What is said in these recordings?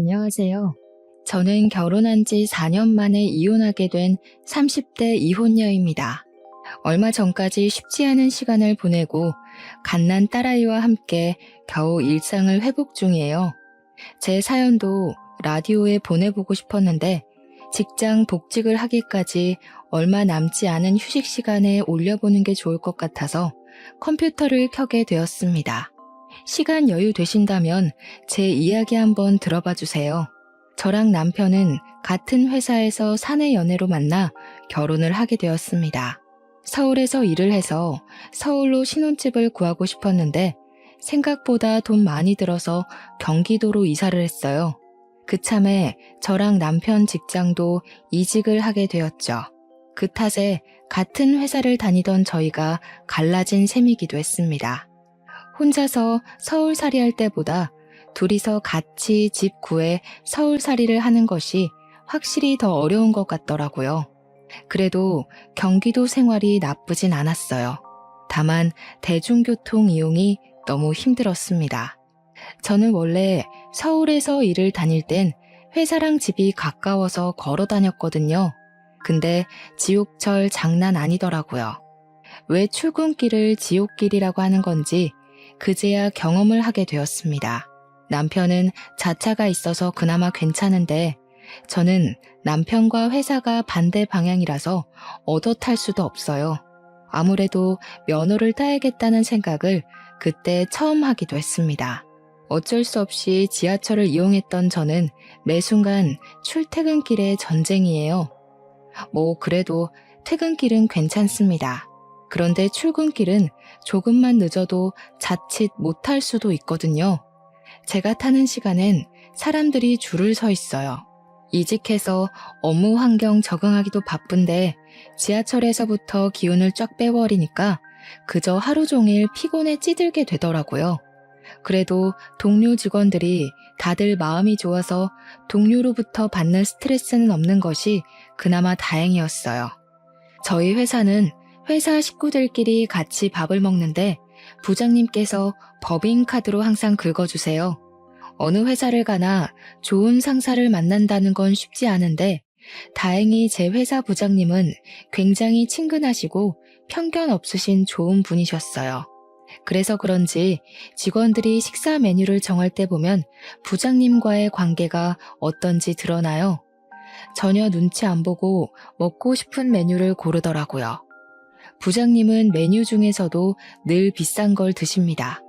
안녕하세요. 저는 결혼한 지 4년 만에 이혼하게 된 30대 이혼녀입니다. 얼마 전까지 쉽지 않은 시간을 보내고 갓난 딸아이와 함께 겨우 일상을 회복 중이에요. 제 사연도 라디오에 보내보고 싶었는데 직장 복직을 하기까지 얼마 남지 않은 휴식 시간에 올려보는 게 좋을 것 같아서 컴퓨터를 켜게 되었습니다. 시간 여유 되신다면 제 이야기 한번 들어봐 주세요. 저랑 남편은 같은 회사에서 사내 연애로 만나 결혼을 하게 되었습니다. 서울에서 일을 해서 서울로 신혼집을 구하고 싶었는데 생각보다 돈 많이 들어서 경기도로 이사를 했어요. 그참에 저랑 남편 직장도 이직을 하게 되었죠. 그 탓에 같은 회사를 다니던 저희가 갈라진 셈이기도 했습니다. 혼자서 서울살이 할 때보다 둘이서 같이 집 구해 서울살이를 하는 것이 확실히 더 어려운 것 같더라고요. 그래도 경기도 생활이 나쁘진 않았어요. 다만 대중교통 이용이 너무 힘들었습니다. 저는 원래 서울에서 일을 다닐 땐 회사랑 집이 가까워서 걸어 다녔거든요. 근데 지옥철 장난 아니더라고요. 왜 출근길을 지옥길이라고 하는 건지 그제야 경험을 하게 되었습니다. 남편은 자차가 있어서 그나마 괜찮은데 저는 남편과 회사가 반대 방향이라서 얻어 탈 수도 없어요. 아무래도 면허를 따야겠다는 생각을 그때 처음 하기도 했습니다. 어쩔 수 없이 지하철을 이용했던 저는 매 순간 출퇴근길의 전쟁이에요. 그래도 퇴근길은 괜찮습니다. 그런데 출근길은 조금만 늦어도 자칫 못할 수도 있거든요. 제가 타는 시간엔 사람들이 줄을 서 있어요. 이직해서 업무 환경 적응하기도 바쁜데 지하철에서부터 기운을 쫙 빼버리니까 그저 하루 종일 피곤에 찌들게 되더라고요. 그래도 동료 직원들이 다들 마음이 좋아서 동료로부터 받는 스트레스는 없는 것이 그나마 다행이었어요. 저희 회사는 회사 식구들끼리 같이 밥을 먹는데 부장님께서 법인카드로 항상 긁어주세요. 어느 회사를 가나 좋은 상사를 만난다는 건 쉽지 않은데 다행히 제 회사 부장님은 굉장히 친근하시고 편견 없으신 좋은 분이셨어요. 그래서 그런지 직원들이 식사 메뉴를 정할 때 보면 부장님과의 관계가 어떤지 드러나요. 전혀 눈치 안 보고 먹고 싶은 메뉴를 고르더라고요. 부장님은 메뉴 중에서도 늘 비싼 걸 드십니다.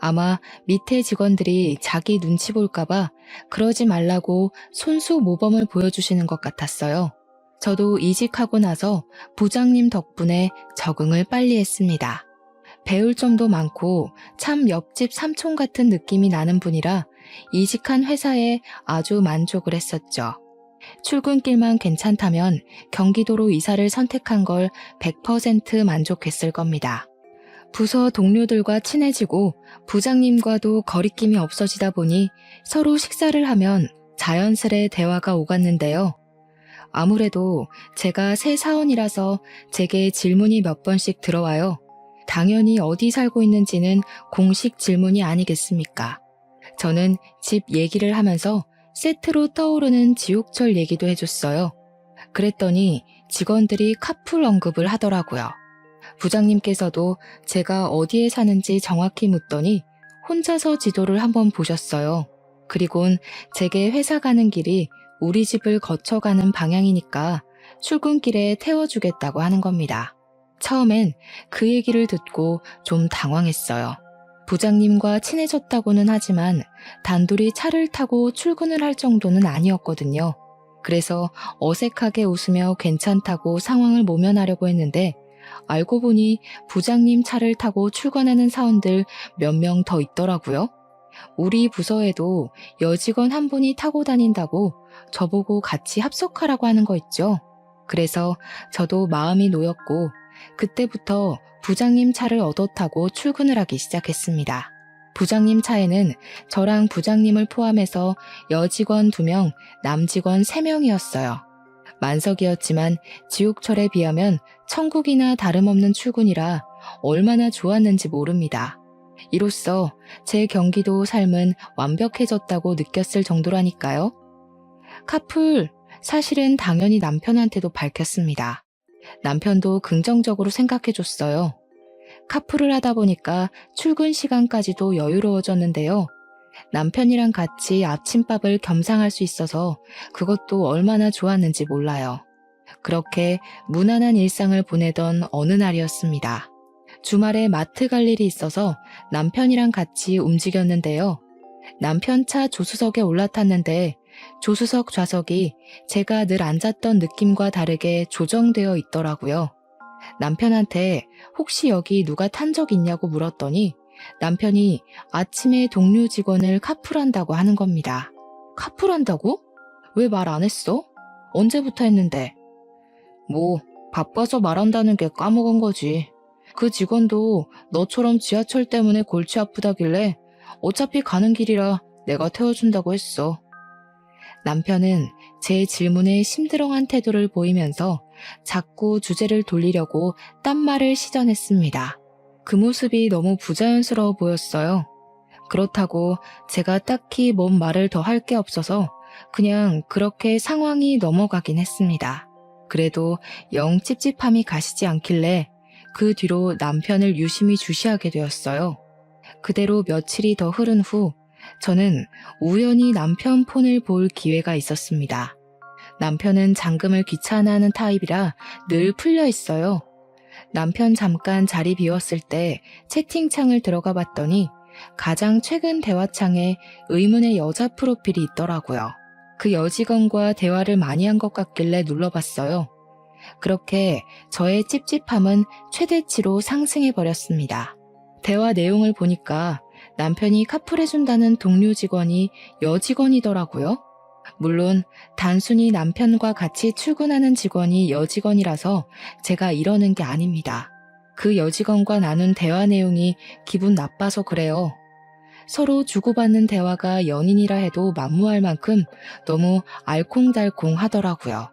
아마 밑에 직원들이 자기 눈치 볼까봐 그러지 말라고 손수 모범을 보여주시는 것 같았어요. 저도 이직하고 나서 부장님 덕분에 적응을 빨리 했습니다. 배울 점도 많고 참 옆집 삼촌 같은 느낌이 나는 분이라 이직한 회사에 아주 만족을 했었죠. 출근길만 괜찮다면 경기도로 이사를 선택한 걸 100% 만족했을 겁니다. 부서 동료들과 친해지고 부장님과도 거리낌이 없어지다 보니 서로 식사를 하면 자연스레 대화가 오갔는데요. 아무래도 제가 새 사원이라서 제게 질문이 몇 번씩 들어와요. 당연히 어디 살고 있는지는 공식 질문이 아니겠습니까? 저는 집 얘기를 하면서 세트로 떠오르는 지옥철 얘기도 해줬어요. 그랬더니 직원들이 카풀 언급을 하더라고요. 부장님께서도 제가 어디에 사는지 정확히 묻더니 혼자서 지도를 한번 보셨어요. 그리곤 제게 회사 가는 길이 우리 집을 거쳐가는 방향이니까 출근길에 태워주겠다고 하는 겁니다. 처음엔 그 얘기를 듣고 좀 당황했어요. 부장님과 친해졌다고는 하지만 단둘이 차를 타고 출근을 할 정도는 아니었거든요. 그래서 어색하게 웃으며 괜찮다고 상황을 모면하려고 했는데 알고 보니 부장님 차를 타고 출근하는 사원들 몇 명 더 있더라고요. 우리 부서에도 여직원 한 분이 타고 다닌다고 저보고 같이 합석하라고 하는 거 있죠. 그래서 저도 마음이 놓였고 그때부터 부장님 차를 얻어 타고 출근을 하기 시작했습니다. 부장님 차에는 저랑 부장님을 포함해서 여직원 2명, 남직원 3명이었어요. 만석이었지만 지옥철에 비하면 천국이나 다름없는 출근이라 얼마나 좋았는지 모릅니다. 이로써 제 경기도 삶은 완벽해졌다고 느꼈을 정도라니까요. 카풀, 사실은 당연히 남편한테도 밝혔습니다. 남편도 긍정적으로 생각해줬어요. 카풀을 하다 보니까 출근 시간까지도 여유로워졌는데요. 남편이랑 같이 아침밥을 겸상할 수 있어서 그것도 얼마나 좋았는지 몰라요. 그렇게 무난한 일상을 보내던 어느 날이었습니다. 주말에 마트 갈 일이 있어서 남편이랑 같이 움직였는데요. 남편 차 조수석에 올라탔는데 조수석 좌석이 제가 늘 앉았던 느낌과 다르게 조정되어 있더라고요. 남편한테 혹시 여기 누가 탄 적 있냐고 물었더니 남편이 아침에 동료 직원을 카풀한다고 하는 겁니다. 카풀한다고? 왜 말 안 했어? 언제부터 했는데? 뭐 바빠서 말한다는 게 까먹은 거지. 그 직원도 너처럼 지하철 때문에 골치 아프다길래 어차피 가는 길이라 내가 태워준다고 했어. 남편은 제 질문에 심드렁한 태도를 보이면서 자꾸 주제를 돌리려고 딴말을 시전했습니다. 그 모습이 너무 부자연스러워 보였어요. 그렇다고 제가 딱히 뭔 말을 더 할 게 없어서 그냥 그렇게 상황이 넘어가긴 했습니다. 그래도 영 찝찝함이 가시지 않길래 그 뒤로 남편을 유심히 주시하게 되었어요. 그대로 며칠이 더 흐른 후 저는 우연히 남편 폰을 볼 기회가 있었습니다. 남편은 잠금을 귀찮아하는 타입이라 늘 풀려 있어요. 남편 잠깐 자리 비웠을 때 채팅창을 들어가 봤더니 가장 최근 대화창에 의문의 여자 프로필이 있더라고요. 그 여직원과 대화를 많이 한 것 같길래 눌러봤어요. 그렇게 저의 찝찝함은 최대치로 상승해버렸습니다. 대화 내용을 보니까 남편이 카풀해준다는 동료 직원이 여직원이더라고요. 물론 단순히 남편과 같이 출근하는 직원이 여직원이라서 제가 이러는 게 아닙니다. 그 여직원과 나눈 대화 내용이 기분 나빠서 그래요. 서로 주고받는 대화가 연인이라 해도 만무할 만큼 너무 알콩달콩 하더라고요.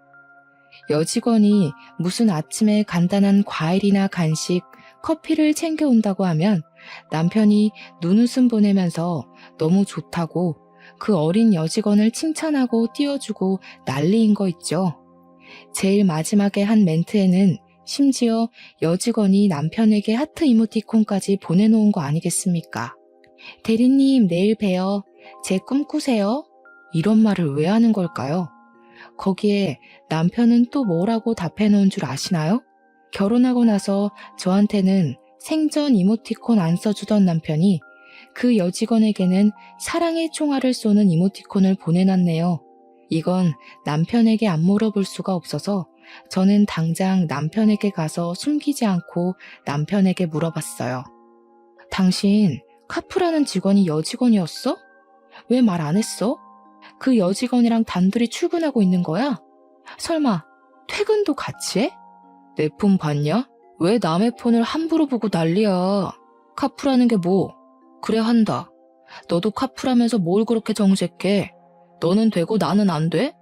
여직원이 무슨 아침에 간단한 과일이나 간식, 커피를 챙겨온다고 하면 남편이 눈웃음 보내면서 너무 좋다고 그 어린 여직원을 칭찬하고 띄워주고 난리인 거 있죠. 제일 마지막에 한 멘트에는 심지어 여직원이 남편에게 하트 이모티콘까지 보내놓은 거 아니겠습니까? 대리님 내일 봬요. 제 꿈 꾸세요. 이런 말을 왜 하는 걸까요? 거기에 남편은 또 뭐라고 답해놓은 줄 아시나요? 결혼하고 나서 저한테는 생전 이모티콘 안 써주던 남편이 그 여직원에게는 사랑의 총알을 쏘는 이모티콘을 보내놨네요. 이건 남편에게 안 물어볼 수가 없어서 저는 당장 남편에게 가서 숨기지 않고 남편에게 물어봤어요. 당신 카풀하는 직원이 여직원이었어? 왜 말 안 했어? 그 여직원이랑 단둘이 출근하고 있는 거야? 설마 퇴근도 같이 해? 내 폰 봤냐? 왜 남의 폰을 함부로 보고 난리야. 카풀하는 게 뭐? 그래 한다. 너도 카풀하면서 뭘 그렇게 정색해? 너는 되고 나는 안 돼?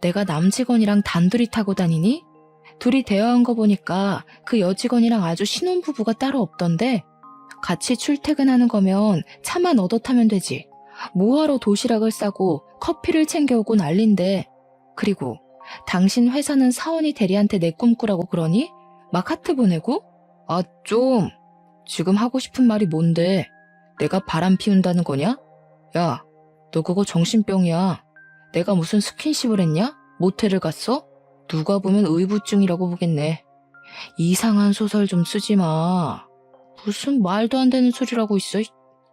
내가 남직원이랑 단둘이 타고 다니니? 둘이 대화한 거 보니까 그 여직원이랑 아주 신혼부부가 따로 없던데 같이 출퇴근하는 거면 차만 얻어 타면 되지. 뭐하러 도시락을 싸고 커피를 챙겨오고 난린데. 그리고 당신 회사는 사원이 대리한테 내 꿈꾸라고 그러니? 막 하트 보내고? 아 좀. 지금 하고 싶은 말이 뭔데? 내가 바람 피운다는 거냐? 야, 너 그거 정신병이야. 내가 무슨 스킨십을 했냐? 모텔을 갔어? 누가 보면 의부증이라고 보겠네. 이상한 소설 좀 쓰지 마. 무슨 말도 안 되는 소리라고 있어.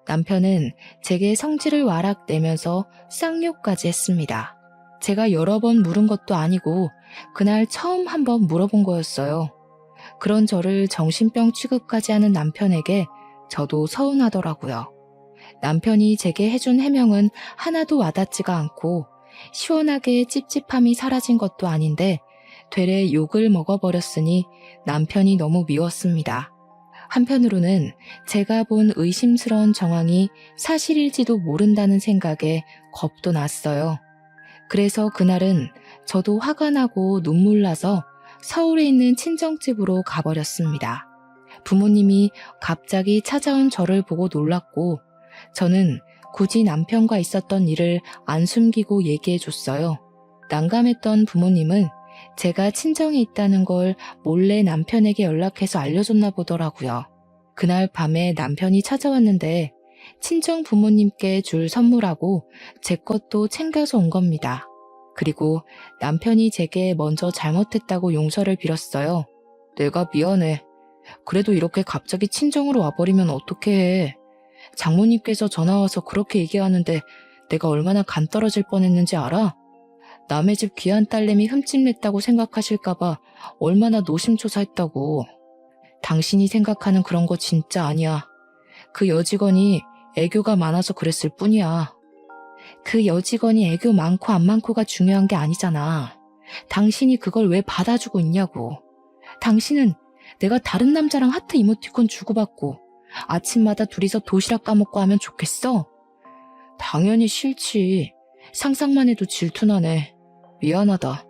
남편은 제게 성질을 와락 내면서 쌍욕까지 했습니다. 제가 여러 번 물은 것도 아니고 그날 처음 한번 물어본 거였어요. 그런 저를 정신병 취급까지 하는 남편에게 저도 서운하더라고요. 남편이 제게 해준 해명은 하나도 와닿지가 않고 시원하게 찝찝함이 사라진 것도 아닌데 되레 욕을 먹어버렸으니 남편이 너무 미웠습니다. 한편으로는 제가 본 의심스러운 정황이 사실일지도 모른다는 생각에 겁도 났어요. 그래서 그날은 저도 화가 나고 눈물 나서 서울에 있는 친정집으로 가버렸습니다. 부모님이 갑자기 찾아온 저를 보고 놀랐고 저는 굳이 남편과 있었던 일을 안 숨기고 얘기해 줬어요. 난감했던 부모님은 제가 친정에 있다는 걸 몰래 남편에게 연락해서 알려줬나 보더라고요. 그날 밤에 남편이 찾아왔는데 친정 부모님께 줄 선물하고 제 것도 챙겨서 온 겁니다. 그리고 남편이 제게 먼저 잘못했다고 용서를 빌었어요. 내가 미안해. 그래도 이렇게 갑자기 친정으로 와버리면 어떻게 해. 장모님께서 전화와서 그렇게 얘기하는데 내가 얼마나 간 떨어질 뻔했는지 알아? 남의 집 귀한 딸내미 흠집냈다고 생각하실까봐 얼마나 노심초사했다고. 당신이 생각하는 그런 거 진짜 아니야. 그 여직원이 애교가 많아서 그랬을 뿐이야. 그 여직원이 애교 많고 안 많고가 중요한 게 아니잖아. 당신이 그걸 왜 받아주고 있냐고. 당신은 내가 다른 남자랑 하트 이모티콘 주고받고 아침마다 둘이서 도시락 까먹고 하면 좋겠어? 당연히 싫지. 상상만 해도 질투나네. 미안하다.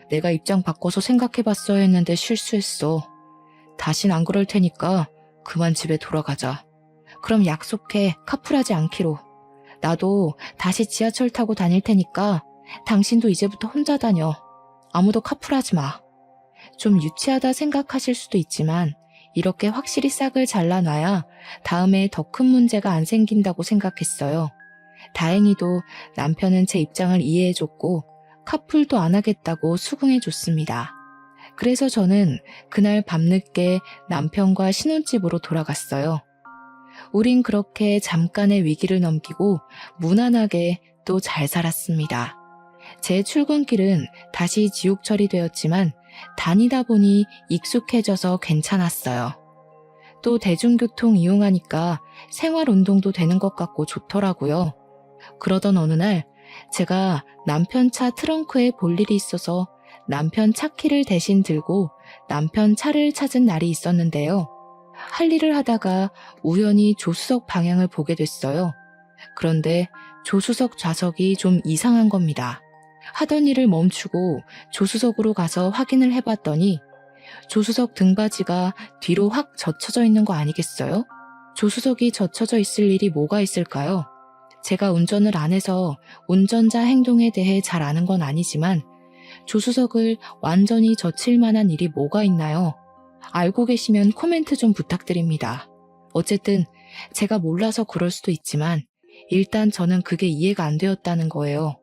내가 입장 바꿔서 생각해봤어야 했는데 실수했어. 다신 안 그럴 테니까 그만 집에 돌아가자. 그럼 약속해. 카풀하지 않기로. 나도 다시 지하철 타고 다닐 테니까 당신도 이제부터 혼자 다녀. 아무도 카풀하지 마. 좀 유치하다 생각하실 수도 있지만 이렇게 확실히 싹을 잘라놔야 다음에 더 큰 문제가 안 생긴다고 생각했어요. 다행히도 남편은 제 입장을 이해해줬고 카풀도 안 하겠다고 수긍해줬습니다. 그래서 저는 그날 밤늦게 남편과 신혼집으로 돌아갔어요. 우린 그렇게 잠깐의 위기를 넘기고 무난하게 또 잘 살았습니다. 제 출근길은 다시 지옥철이 되었지만 다니다 보니 익숙해져서 괜찮았어요. 또 대중교통 이용하니까 생활운동도 되는 것 같고 좋더라고요. 그러던 어느 날 제가 남편 차 트렁크에 볼 일이 있어서 남편 차키를 대신 들고 남편 차를 찾은 날이 있었는데요. 할 일을 하다가 우연히 조수석 방향을 보게 됐어요. 그런데 조수석 좌석이 좀 이상한 겁니다. 하던 일을 멈추고 조수석으로 가서 확인을 해봤더니 조수석 등받이가 뒤로 확 젖혀져 있는 거 아니겠어요? 조수석이 젖혀져 있을 일이 뭐가 있을까요? 제가 운전을 안 해서 운전자 행동에 대해 잘 아는 건 아니지만 조수석을 완전히 젖힐 만한 일이 뭐가 있나요? 알고 계시면 코멘트 좀 부탁드립니다. 어쨌든 제가 몰라서 그럴 수도 있지만 일단 저는 그게 이해가 안 되었다는 거예요.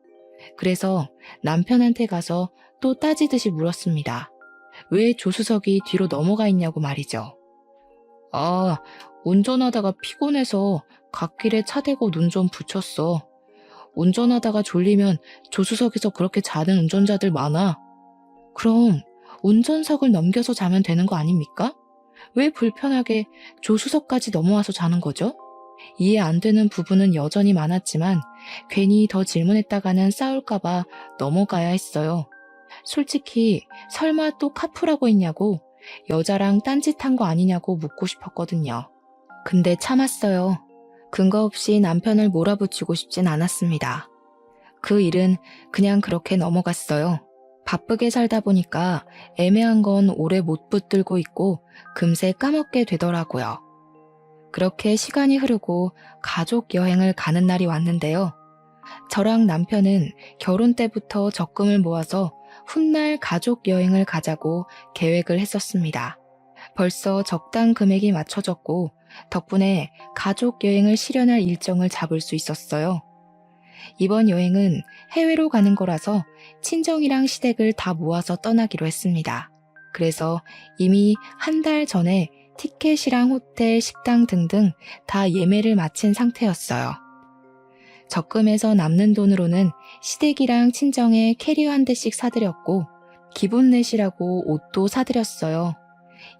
그래서 남편한테 가서 또 따지듯이 물었습니다. 왜 조수석이 뒤로 넘어가 있냐고 말이죠. 아, 운전하다가 피곤해서 갓길에 차 대고 눈 좀 붙였어. 운전하다가 졸리면 조수석에서 그렇게 자는 운전자들 많아. 그럼 운전석을 넘겨서 자면 되는 거 아닙니까? 왜 불편하게 조수석까지 넘어와서 자는 거죠? 이해 안 되는 부분은 여전히 많았지만 괜히 더 질문했다가는 싸울까봐 넘어가야 했어요. 솔직히 설마 또 카풀하고 있냐고 여자랑 딴짓한 거 아니냐고 묻고 싶었거든요. 근데 참았어요. 근거 없이 남편을 몰아붙이고 싶진 않았습니다. 그 일은 그냥 그렇게 넘어갔어요. 바쁘게 살다 보니까 애매한 건 오래 못 붙들고 있고 금세 까먹게 되더라고요. 그렇게 시간이 흐르고 가족 여행을 가는 날이 왔는데요. 저랑 남편은 결혼 때부터 적금을 모아서 훗날 가족 여행을 가자고 계획을 했었습니다. 벌써 적당 금액이 맞춰졌고 덕분에 가족 여행을 실현할 일정을 잡을 수 있었어요. 이번 여행은 해외로 가는 거라서 친정이랑 시댁을 다 모아서 떠나기로 했습니다. 그래서 이미 한 달 전에 티켓이랑 호텔, 식당 등등 다 예매를 마친 상태였어요. 적금에서 남는 돈으로는 시댁이랑 친정에 캐리어 한 대씩 사드렸고 기분 내시라고 옷도 사드렸어요.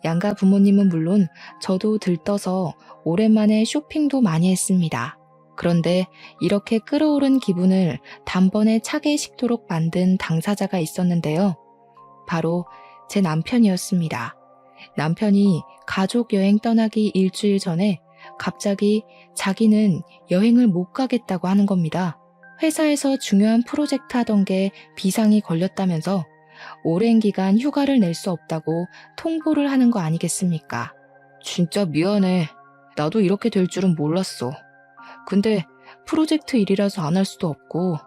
양가 부모님은 물론 저도 들떠서 오랜만에 쇼핑도 많이 했습니다. 그런데 이렇게 끌어오른 기분을 단번에 차게 식도록 만든 당사자가 있었는데요. 바로 제 남편이었습니다. 남편이 가족 여행 떠나기 일주일 전에 갑자기 자기는 여행을 못 가겠다고 하는 겁니다. 회사에서 중요한 프로젝트 하던 게 비상이 걸렸다면서 오랜 기간 휴가를 낼 수 없다고 통보를 하는 거 아니겠습니까? 진짜 미안해. 나도 이렇게 될 줄은 몰랐어. 근데 프로젝트 일이라서 안 할 수도 없고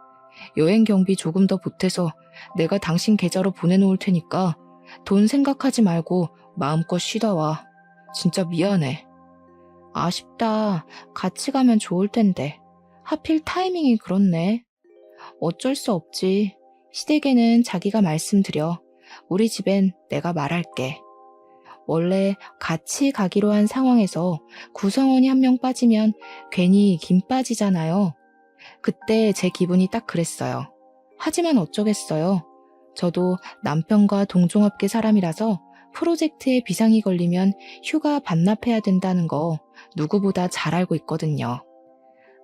여행 경비 조금 더 보태서 내가 당신 계좌로 보내놓을 테니까 돈 생각하지 말고 마음껏 쉬다 와. 진짜 미안해. 아쉽다. 같이 가면 좋을 텐데. 하필 타이밍이 그렇네. 어쩔 수 없지. 시댁에는 자기가 말씀드려. 우리 집엔 내가 말할게. 원래 같이 가기로 한 상황에서 구성원이 한 명 빠지면 괜히 김 빠지잖아요. 그때 제 기분이 딱 그랬어요. 하지만 어쩌겠어요. 저도 남편과 동종업계 사람이라서 프로젝트에 비상이 걸리면 휴가 반납해야 된다는 거 누구보다 잘 알고 있거든요.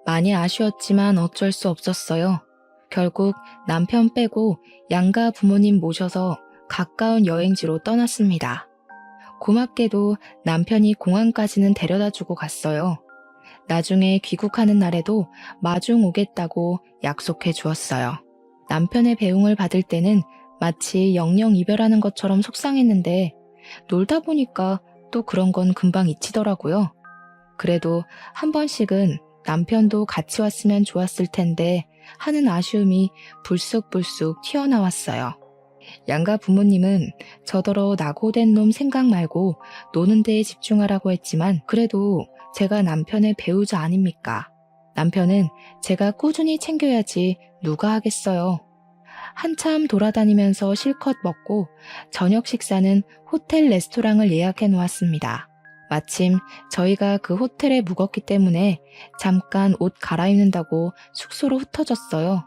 많이 아쉬웠지만 어쩔 수 없었어요. 결국 남편 빼고 양가 부모님 모셔서 가까운 여행지로 떠났습니다. 고맙게도 남편이 공항까지는 데려다주고 갔어요. 나중에 귀국하는 날에도 마중 오겠다고 약속해 주었어요. 남편의 배웅을 받을 때는 마치 영영 이별하는 것처럼 속상했는데 놀다 보니까 또 그런 건 금방 잊히더라고요. 그래도 한 번씩은 남편도 같이 왔으면 좋았을 텐데 하는 아쉬움이 불쑥불쑥 튀어나왔어요. 양가 부모님은 저더러 낙오된 놈 생각 말고 노는 데에 집중하라고 했지만 그래도 제가 남편의 배우자 아닙니까? 남편은 제가 꾸준히 챙겨야지 누가 하겠어요. 한참 돌아다니면서 실컷 먹고 저녁 식사는 호텔 레스토랑을 예약해 놓았습니다. 마침 저희가 그 호텔에 묵었기 때문에 잠깐 옷 갈아입는다고 숙소로 흩어졌어요.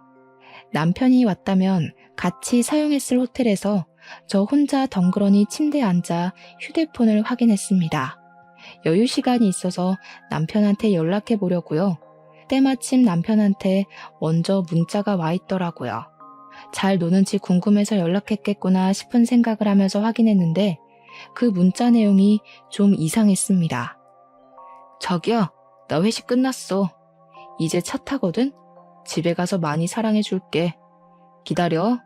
남편이 왔다면 같이 사용했을 호텔에서 저 혼자 덩그러니 침대에 앉아 휴대폰을 확인했습니다. 여유 시간이 있어서 남편한테 연락해 보려고요. 때마침 남편한테 먼저 문자가 와 있더라고요. 잘 노는지 궁금해서 연락했겠구나 싶은 생각을 하면서 확인했는데 그 문자 내용이 좀 이상했습니다. 저기요, 나 회식 끝났어. 이제 차 타거든? 집에 가서 많이 사랑해 줄게. 기다려.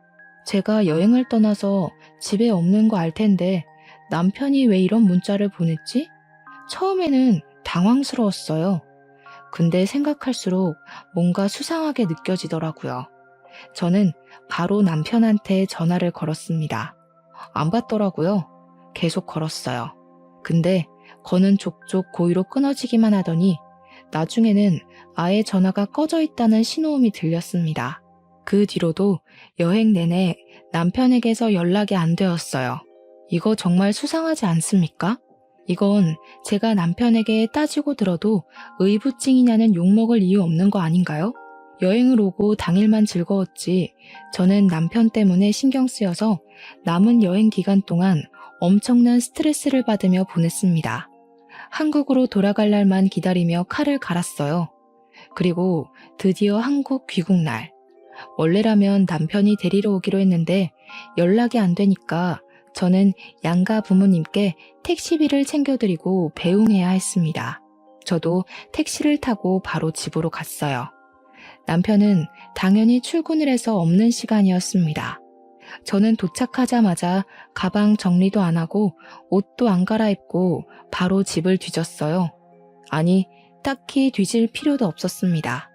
제가 여행을 떠나서 집에 없는 거 알 텐데 남편이 왜 이런 문자를 보냈지? 처음에는 당황스러웠어요. 근데 생각할수록 뭔가 수상하게 느껴지더라고요. 저는 바로 남편한테 전화를 걸었습니다. 안 받더라고요. 계속 걸었어요. 근데 거는 족족 고의로 끊어지기만 하더니 나중에는 아예 전화가 꺼져 있다는 신호음이 들렸습니다. 그 뒤로도 여행 내내 남편에게서 연락이 안 되었어요. 이거 정말 수상하지 않습니까? 이건 제가 남편에게 따지고 들어도 의부증이냐는 욕먹을 이유 없는 거 아닌가요? 여행을 오고 당일만 즐거웠지 저는 남편 때문에 신경 쓰여서 남은 여행 기간 동안 엄청난 스트레스를 받으며 보냈습니다. 한국으로 돌아갈 날만 기다리며 칼을 갈았어요. 그리고 드디어 한국 귀국 날. 원래라면 남편이 데리러 오기로 했는데 연락이 안 되니까 저는 양가 부모님께 택시비를 챙겨드리고 배웅해야 했습니다. 저도 택시를 타고 바로 집으로 갔어요. 남편은 당연히 출근을 해서 없는 시간이었습니다. 저는 도착하자마자 가방 정리도 안 하고 옷도 안 갈아입고 바로 집을 뒤졌어요. 아니, 딱히 뒤질 필요도 없었습니다.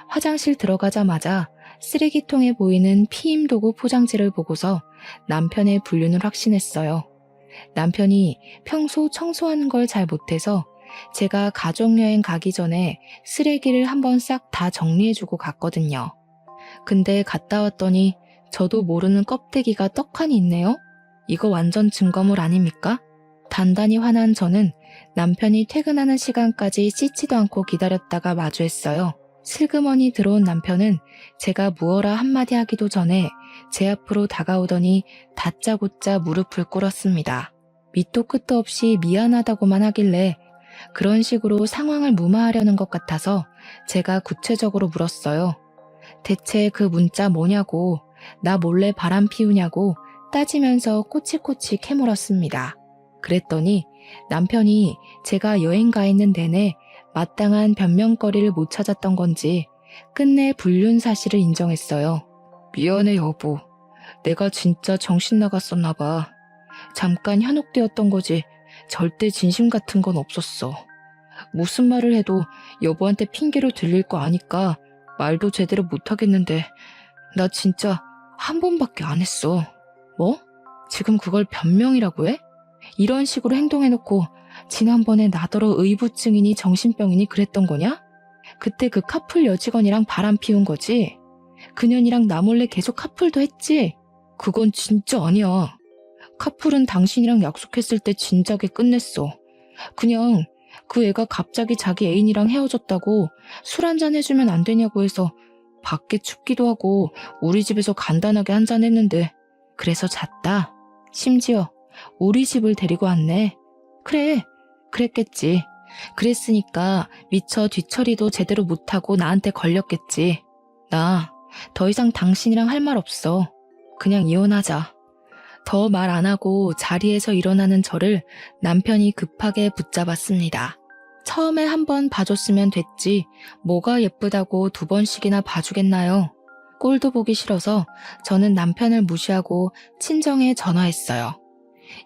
화장실 들어가자마자 쓰레기통에 보이는 피임 도구 포장지를 보고서 남편의 불륜을 확신했어요. 남편이 평소 청소하는 걸 잘 못해서 제가 가족여행 가기 전에 쓰레기를 한번 싹 다 정리해주고 갔거든요. 근데 갔다 왔더니 저도 모르는 껍데기가 떡하니 있네요. 이거 완전 증거물 아닙니까? 단단히 화난 저는 남편이 퇴근하는 시간까지 씻지도 않고 기다렸다가 마주했어요. 슬그머니 들어온 남편은 제가 무어라 한마디 하기도 전에 제 앞으로 다가오더니 다짜고짜 무릎을 꿇었습니다. 밑도 끝도 없이 미안하다고만 하길래 그런 식으로 상황을 무마하려는 것 같아서 제가 구체적으로 물었어요. 대체 그 문자 뭐냐고, 나 몰래 바람 피우냐고 따지면서 꼬치꼬치 캐물었습니다. 그랬더니 남편이 제가 여행 가 있는 내내 마땅한 변명거리를 못 찾았던 건지 끝내 불륜 사실을 인정했어요. 미안해 여보. 내가 진짜 정신 나갔었나 봐. 잠깐 현혹되었던 거지. 절대 진심 같은 건 없었어. 무슨 말을 해도 여보한테 핑계로 들릴 거 아니까 말도 제대로 못하겠는데 나 진짜 한 번밖에 안 했어. 뭐? 지금 그걸 변명이라고 해? 이런 식으로 행동해놓고 지난번에 나더러 의부증이니 정신병이니 그랬던 거냐? 그때 그 카풀 여직원이랑 바람 피운 거지? 그년이랑 나 몰래 계속 카풀도 했지? 그건 진짜 아니야. 카풀은 당신이랑 약속했을 때 진작에 끝냈어. 그냥 그 애가 갑자기 자기 애인이랑 헤어졌다고 술 한잔 해주면 안 되냐고 해서 밖에 춥기도 하고 우리 집에서 간단하게 한잔 했는데 그래서 잤다. 심지어 우리 집을 데리고 왔네. 그래, 그랬겠지. 그랬으니까 미처 뒤처리도 제대로 못하고 나한테 걸렸겠지. 나 더 이상 당신이랑 할 말 없어. 그냥 이혼하자. 더 말 안 하고 자리에서 일어나는 저를 남편이 급하게 붙잡았습니다. 처음에 한 번 봐줬으면 됐지 뭐가 예쁘다고 두 번씩이나 봐주겠나요? 꼴도 보기 싫어서 저는 남편을 무시하고 친정에 전화했어요.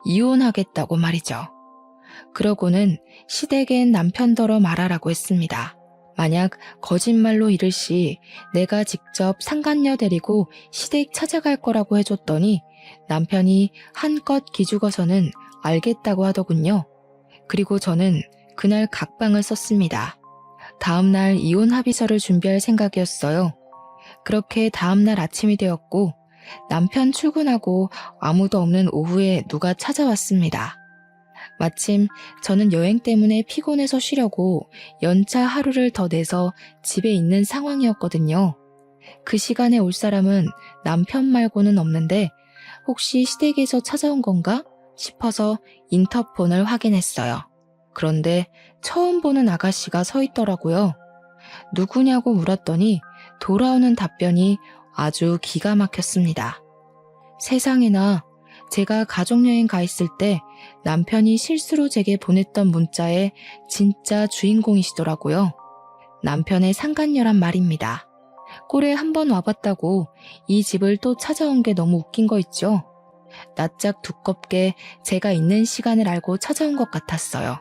이혼하겠다고 말이죠. 그러고는 시댁엔 남편더러 말하라고 했습니다. 만약 거짓말로 이를 시 내가 직접 상간녀 데리고 시댁 찾아갈 거라고 해줬더니 남편이 한껏 기죽어서는 알겠다고 하더군요. 그리고 저는 그날 각방을 썼습니다. 다음날 이혼 합의서를 준비할 생각이었어요. 그렇게 다음날 아침이 되었고 남편 출근하고 아무도 없는 오후에 누가 찾아왔습니다. 마침 저는 여행 때문에 피곤해서 쉬려고 연차 하루를 더 내서 집에 있는 상황이었거든요. 그 시간에 올 사람은 남편 말고는 없는데 혹시 시댁에서 찾아온 건가 싶어서 인터폰을 확인했어요. 그런데 처음 보는 아가씨가 서 있더라고요. 누구냐고 물었더니 돌아오는 답변이 아주 기가 막혔습니다. 세상에나 제가 가족여행 가 있을 때 남편이 실수로 제게 보냈던 문자의 진짜 주인공이시더라고요. 남편의 상간녀란 말입니다. 꼴에 한 번 와봤다고 이 집을 또 찾아온 게 너무 웃긴 거 있죠? 낯짝 두껍게 제가 있는 시간을 알고 찾아온 것 같았어요.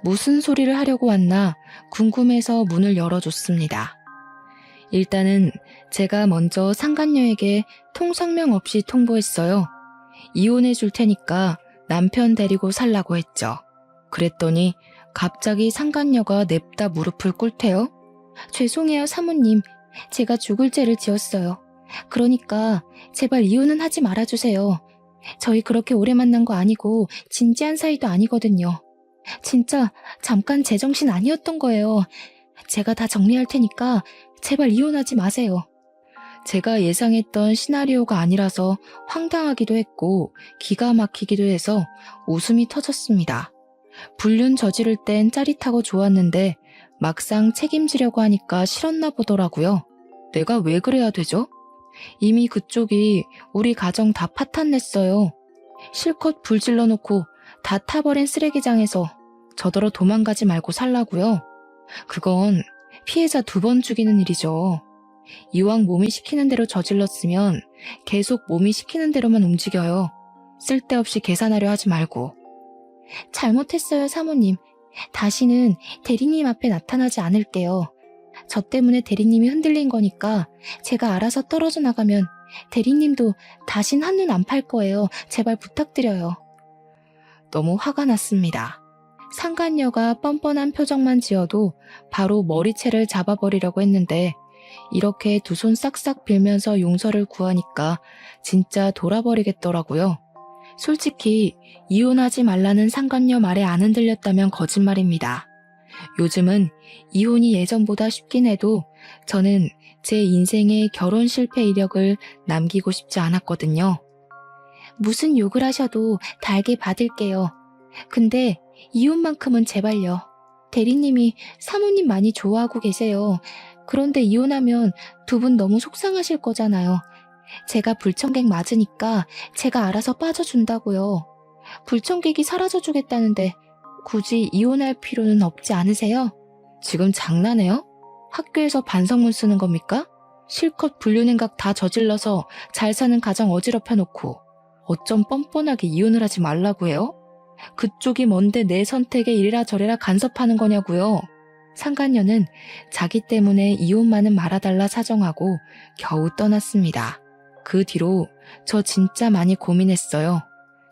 무슨 소리를 하려고 왔나 궁금해서 문을 열어줬습니다. 일단은 제가 먼저 상간녀에게 통성명 없이 통보했어요. 이혼해 줄 테니까 남편 데리고 살라고 했죠. 그랬더니 갑자기 상간녀가 냅다 무릎을 꿇대요. 죄송해요 사모님. 제가 죽을 죄를 지었어요. 그러니까 제발 이혼은 하지 말아주세요. 저희 그렇게 오래 만난 거 아니고 진지한 사이도 아니거든요. 진짜 잠깐 제정신 아니었던 거예요. 제가 다 정리할 테니까 제발 이혼하지 마세요. 제가 예상했던 시나리오가 아니라서 황당하기도 했고 기가 막히기도 해서 웃음이 터졌습니다. 불륜 저지를 땐 짜릿하고 좋았는데 막상 책임지려고 하니까 싫었나 보더라고요. 내가 왜 그래야 되죠? 이미 그쪽이 우리 가정 다 파탄냈어요. 실컷 불 질러놓고 다 타버린 쓰레기장에서 저더러 도망가지 말고 살라고요. 그건 피해자 두 번 죽이는 일이죠. 이왕 몸이 시키는 대로 저질렀으면 계속 몸이 시키는 대로만 움직여요. 쓸데없이 계산하려 하지 말고. 잘못했어요, 사모님. 다시는 대리님 앞에 나타나지 않을게요. 저 때문에 대리님이 흔들린 거니까 제가 알아서 떨어져 나가면 대리님도 다신 한눈 안 팔 거예요. 제발 부탁드려요. 너무 화가 났습니다. 상간녀가 뻔뻔한 표정만 지어도 바로 머리채를 잡아버리려고 했는데 이렇게 두 손 싹싹 빌면서 용서를 구하니까 진짜 돌아버리겠더라고요. 솔직히 이혼하지 말라는 상간녀 말에 안 흔들렸다면 거짓말입니다. 요즘은 이혼이 예전보다 쉽긴 해도 저는 제 인생의 결혼 실패 이력을 남기고 싶지 않았거든요. 무슨 욕을 하셔도 달게 받을게요. 근데 이혼만큼은 제발요. 대리님이 사모님 많이 좋아하고 계세요. 그런데 이혼하면 두 분 너무 속상하실 거잖아요. 제가 불청객 맞으니까 제가 알아서 빠져준다고요. 불청객이 사라져주겠다는데 굳이 이혼할 필요는 없지 않으세요? 지금 장난해요? 학교에서 반성문 쓰는 겁니까? 실컷 불륜행각 다 저질러서 잘 사는 가정 어지럽혀 놓고 어쩜 뻔뻔하게 이혼을 하지 말라고 해요? 그쪽이 뭔데 내 선택에 이래라 저래라 간섭하는 거냐고요. 상간녀는 자기 때문에 이혼만은 말아달라 사정하고 겨우 떠났습니다. 그 뒤로 저 진짜 많이 고민했어요.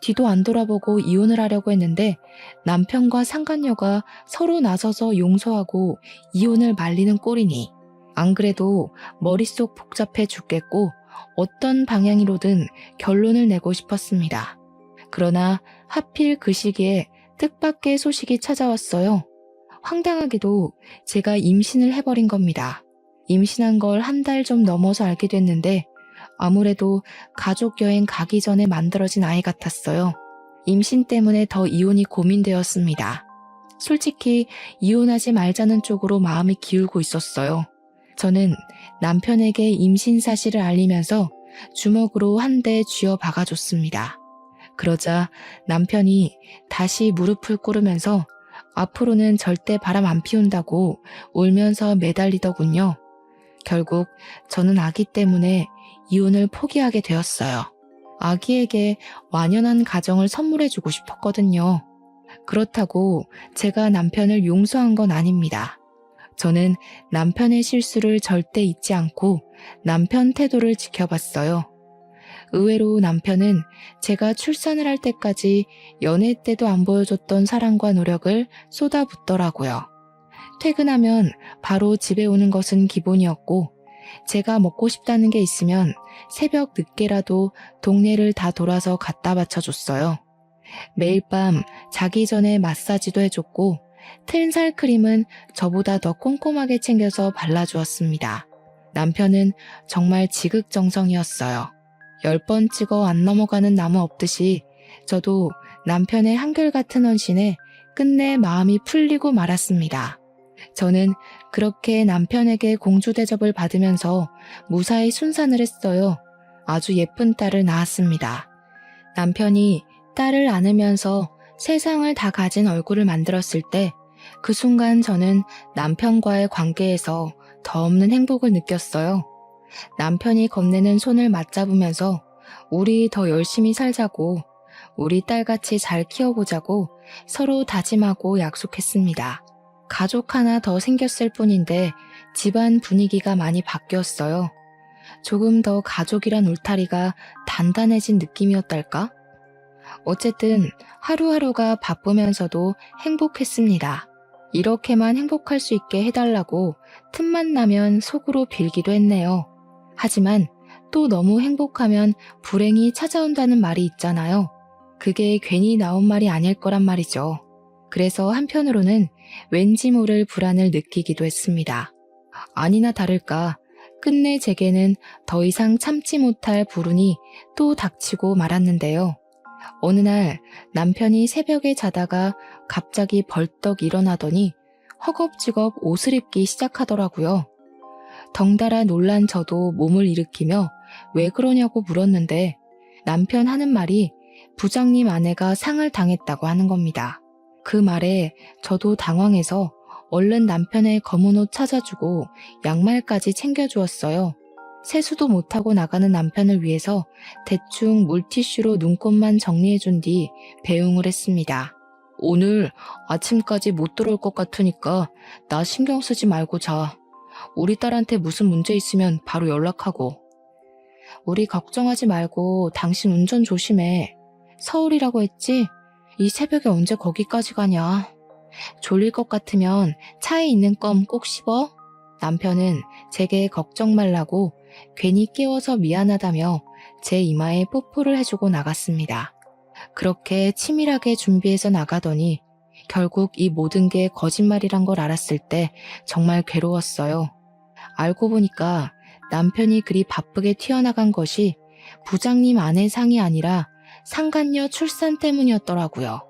뒤도 안 돌아보고 이혼을 하려고 했는데 남편과 상간녀가 서로 나서서 용서하고 이혼을 말리는 꼴이니 안 그래도 머릿속 복잡해 죽겠고 어떤 방향으로든 결론을 내고 싶었습니다. 그러나 하필 그 시기에 뜻밖의 소식이 찾아왔어요. 황당하게도 제가 임신을 해버린 겁니다. 임신한 걸 한 달 좀 넘어서 알게 됐는데 아무래도 가족 여행 가기 전에 만들어진 아이 같았어요. 임신 때문에 더 이혼이 고민되었습니다. 솔직히 이혼하지 말자는 쪽으로 마음이 기울고 있었어요. 저는 남편에게 임신 사실을 알리면서 주먹으로 한 대 쥐어 박아줬습니다. 그러자 남편이 다시 무릎을 꿇으면서 앞으로는 절대 바람 안 피운다고 울면서 매달리더군요. 결국 저는 아기 때문에 이혼을 포기하게 되었어요. 아기에게 완연한 가정을 선물해주고 싶었거든요. 그렇다고 제가 남편을 용서한 건 아닙니다. 저는 남편의 실수를 절대 잊지 않고 남편 태도를 지켜봤어요. 의외로 남편은 제가 출산을 할 때까지 연애 때도 안 보여줬던 사랑과 노력을 쏟아붓더라고요. 퇴근하면 바로 집에 오는 것은 기본이었고 제가 먹고 싶다는 게 있으면 새벽 늦게라도 동네를 다 돌아서 갖다 바쳐줬어요. 매일 밤 자기 전에 마사지도 해줬고 틀살 크림은 저보다 더 꼼꼼하게 챙겨서 발라주었습니다. 남편은 정말 지극정성이었어요. 10번 찍어 안 넘어가는 나무 없듯이 저도 남편의 한결같은 헌신에 끝내 마음이 풀리고 말았습니다. 저는 그렇게 남편에게 공주 대접을 받으면서 무사히 순산을 했어요. 아주 예쁜 딸을 낳았습니다. 남편이 딸을 안으면서 세상을 다 가진 얼굴을 만들었을 때 그 순간 저는 남편과의 관계에서 더 없는 행복을 느꼈어요. 남편이 건네는 손을 맞잡으면서 우리 더 열심히 살자고, 우리 딸같이 잘 키워보자고 서로 다짐하고 약속했습니다. 가족 하나 더 생겼을 뿐인데 집안 분위기가 많이 바뀌었어요. 조금 더 가족이란 울타리가 단단해진 느낌이었달까? 어쨌든 하루하루가 바쁘면서도 행복했습니다. 이렇게만 행복할 수 있게 해달라고 틈만 나면 속으로 빌기도 했네요. 하지만 또 너무 행복하면 불행이 찾아온다는 말이 있잖아요. 그게 괜히 나온 말이 아닐 거란 말이죠. 그래서 한편으로는 왠지 모를 불안을 느끼기도 했습니다. 아니나 다를까 끝내 제게는 더 이상 참지 못할 불운이 또 닥치고 말았는데요. 어느 날 남편이 새벽에 자다가 갑자기 벌떡 일어나더니 허겁지겁 옷을 입기 시작하더라고요. 덩달아 놀란 저도 몸을 일으키며 왜 그러냐고 물었는데 남편 하는 말이 부장님 아내가 상을 당했다고 하는 겁니다. 그 말에 저도 당황해서 얼른 남편의 검은 옷 찾아주고 양말까지 챙겨주었어요. 세수도 못하고 나가는 남편을 위해서 대충 물티슈로 눈곱만 정리해준 뒤 배웅을 했습니다. 오늘 아침까지 못 들어올 것 같으니까 나 신경 쓰지 말고 자. 우리 딸한테 무슨 문제 있으면 바로 연락하고. 우리 걱정하지 말고 당신 운전 조심해. 서울이라고 했지? 이 새벽에 언제 거기까지 가냐. 졸릴 것 같으면 차에 있는 껌 꼭 씹어. 남편은 제게 걱정 말라고 괜히 깨워서 미안하다며 제 이마에 뽀뽀를 해주고 나갔습니다. 그렇게 치밀하게 준비해서 나가더니 결국 이 모든 게 거짓말이란 걸 알았을 때 정말 괴로웠어요. 알고 보니까 남편이 그리 바쁘게 튀어나간 것이 부장님 아내 상이 아니라 상간녀 출산 때문이었더라고요.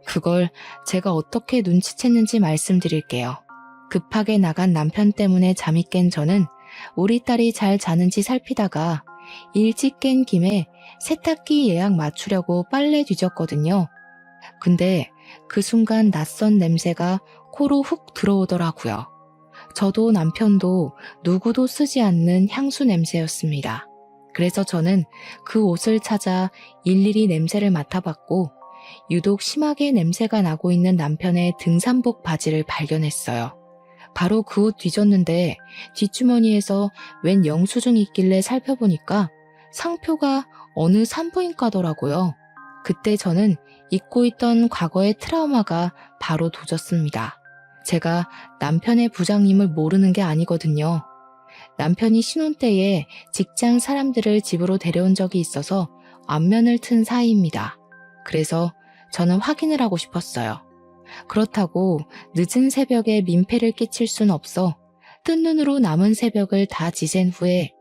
그걸 제가 어떻게 눈치챘는지 말씀드릴게요. 급하게 나간 남편 때문에 잠이 깬 저는 우리 딸이 잘 자는지 살피다가 일찍 깬 김에 세탁기 예약 맞추려고 빨래 뒤졌거든요. 근데 그 순간 낯선 냄새가 코로 훅 들어오더라고요. 저도 남편도 누구도 쓰지 않는 향수 냄새였습니다. 그래서 저는 그 옷을 찾아 일일이 냄새를 맡아봤고 유독 심하게 냄새가 나고 있는 남편의 등산복 바지를 발견했어요. 바로 그 옷 뒤졌는데 뒷주머니에서 웬 영수증이 있길래 살펴보니까 상표가 어느 산부인과더라고요. 그때 저는 잊고 있던 과거의 트라우마가 바로 도졌습니다. 제가 남편의 부장님을 모르는 게 아니거든요. 남편이 신혼 때에 직장 사람들을 집으로 데려온 적이 있어서 안면을 튼 사이입니다. 그래서 저는 확인을 하고 싶었어요. 그렇다고 늦은 새벽에 민폐를 끼칠 순 없어 뜬 눈으로 남은 새벽을 다 지샌 후에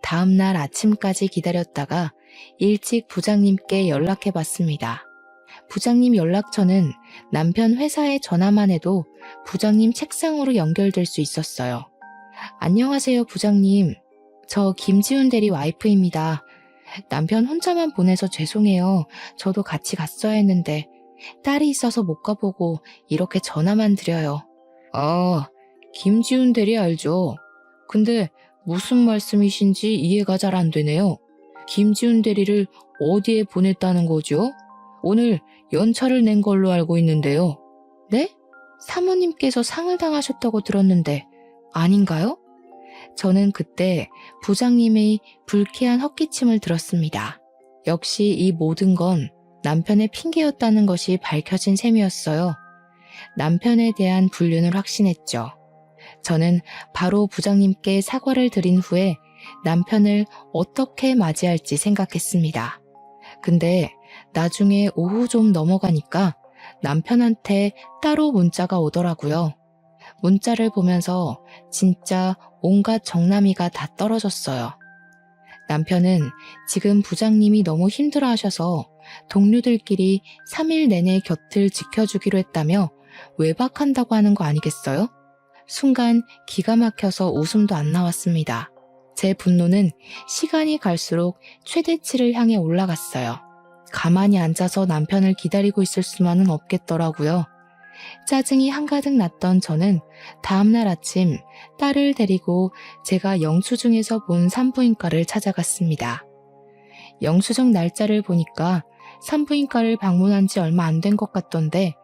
다음날 아침까지 기다렸다가 일찍 부장님께 연락해 봤습니다. 부장님 연락처는 남편 회사에 전화만 해도 부장님 책상으로 연결될 수 있었어요. 안녕하세요, 부장님. 저 김지훈 대리 와이프입니다. 남편 혼자만 보내서 죄송해요. 저도 같이 갔어야 했는데 딸이 있어서 못 가보고 이렇게 전화만 드려요. 아, 김지훈 대리 알죠? 근데 무슨 말씀이신지 이해가 잘 안 되네요. 김지훈 대리를 어디에 보냈다는 거죠? 오늘 연차를 낸 걸로 알고 있는데요. 네? 사모님께서 상을 당하셨다고 들었는데 아닌가요? 저는 그때 부장님의 불쾌한 헛기침을 들었습니다. 역시 이 모든 건 남편의 핑계였다는 것이 밝혀진 셈이었어요. 남편에 대한 불륜을 확신했죠. 저는 바로 부장님께 사과를 드린 후에 남편을 어떻게 맞이할지 생각했습니다. 근데 나중에 오후 좀 넘어가니까 남편한테 따로 문자가 오더라고요. 문자를 보면서 진짜 온갖 정남이가 다 떨어졌어요. 남편은 지금 부장님이 너무 힘들어하셔서 동료들끼리 3일 내내 곁을 지켜주기로 했다며 외박한다고 하는 거 아니겠어요? 순간 기가 막혀서 웃음도 안 나왔습니다. 제 분노는 시간이 갈수록 최대치를 향해 올라갔어요. 가만히 앉아서 남편을 기다리고 있을 수만은 없겠더라고요. 짜증이 한가득 났던 저는 다음날 아침 딸을 데리고 제가 영수증에서 본 산부인과를 찾아갔습니다. 영수증 날짜를 보니까 산부인과를 방문한 지 얼마 안 된 것 같던데